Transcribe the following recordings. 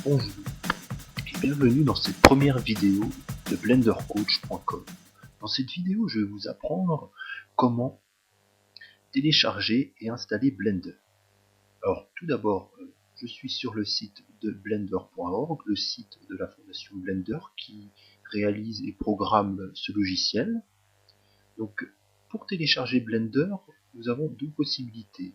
Bonjour et bienvenue dans cette première vidéo de blendercoach.com. Dans cette vidéo, je vais vous apprendre comment télécharger et installer Blender. Alors tout d'abord, je suis sur le site de blender.org, le site de la fondation Blender qui réalise et programme ce logiciel. Donc pour télécharger Blender, nous avons deux possibilités.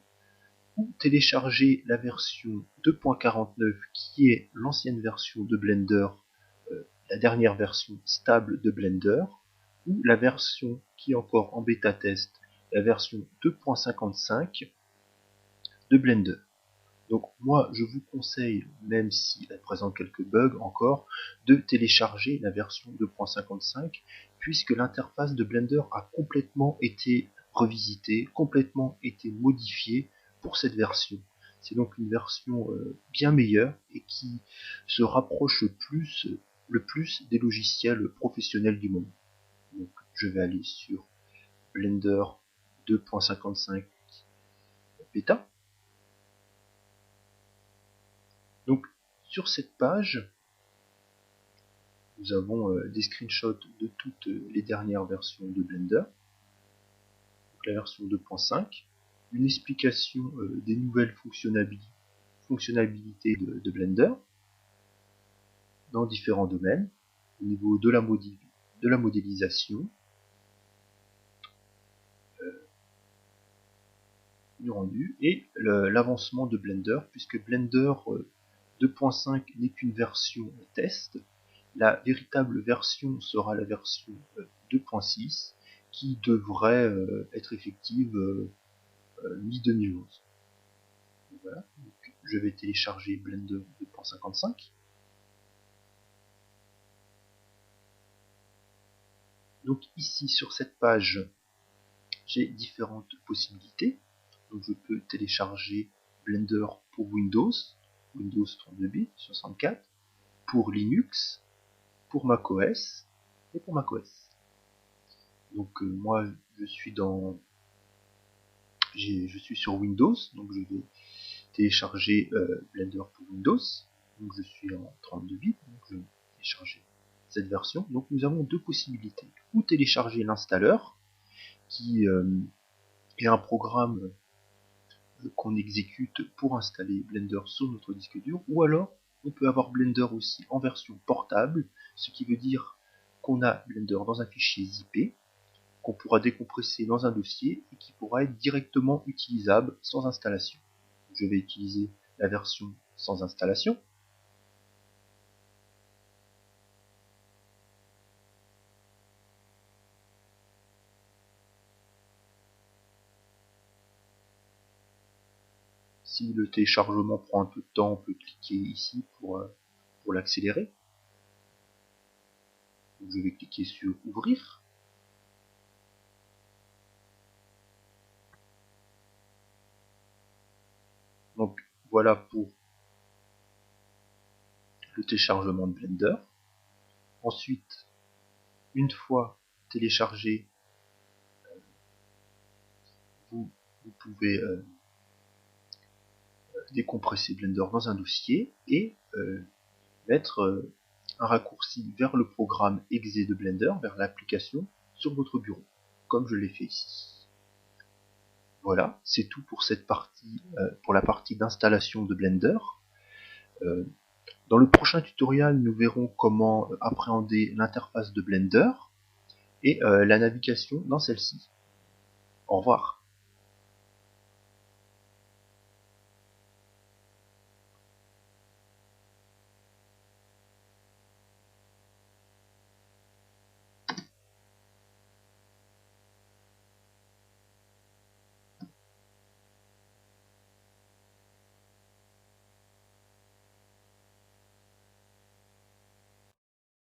Ou télécharger la version 2.49 qui est l'ancienne version de Blender, la dernière version stable de Blender, ou la version qui est encore en bêta test, la version 2.55 de Blender. Donc moi je vous conseille, même si elle présente quelques bugs encore, de télécharger la version 2.55 puisque l'interface de Blender a complètement été revisitée, complètement été modifiée pour cette version. C'est donc une version bien meilleure et qui se rapproche le plus des logiciels professionnels du moment. Donc je vais aller sur Blender 2.55 bêta. Donc sur cette page, nous avons des screenshots de toutes les dernières versions de Blender. Donc la version 2.5, une explication des nouvelles fonctionnalités de Blender dans différents domaines, au niveau de la modélisation, du rendu et l'avancement de Blender, puisque Blender 2.5 n'est qu'une version test. La véritable version sera la version 2.6 qui devrait être effective mi-2011. Voilà. Donc, je vais télécharger Blender 2.55. Donc ici sur cette page, j'ai différentes possibilités. Donc je peux télécharger Blender pour Windows 32 bits, 64, pour Linux, pour macOS et pour macOS. Donc moi je suis sur Windows, donc je vais télécharger Blender pour Windows. Donc je suis en 32 bits, donc je vais télécharger cette version. Donc nous avons deux possibilités. Ou télécharger l'installeur, qui est un programme qu'on exécute pour installer Blender sur notre disque dur, ou alors on peut avoir Blender aussi en version portable, ce qui veut dire qu'on a Blender dans un fichier zippé, qu'on pourra décompresser dans un dossier et qui pourra être directement utilisable sans installation. Je vais utiliser la version sans installation. Si le téléchargement prend un peu de temps, on peut cliquer ici pour l'accélérer. Je vais cliquer sur ouvrir. Donc voilà pour le téléchargement de Blender. Ensuite, une fois téléchargé, vous pouvez décompresser Blender dans un dossier et mettre un raccourci vers le programme exe de Blender, vers l'application sur votre bureau, comme je l'ai fait ici. Voilà, c'est tout pour cette partie, pour la partie d'installation de Blender. Dans le prochain tutoriel, nous verrons comment appréhender l'interface de Blender et la navigation dans celle-ci. Au revoir.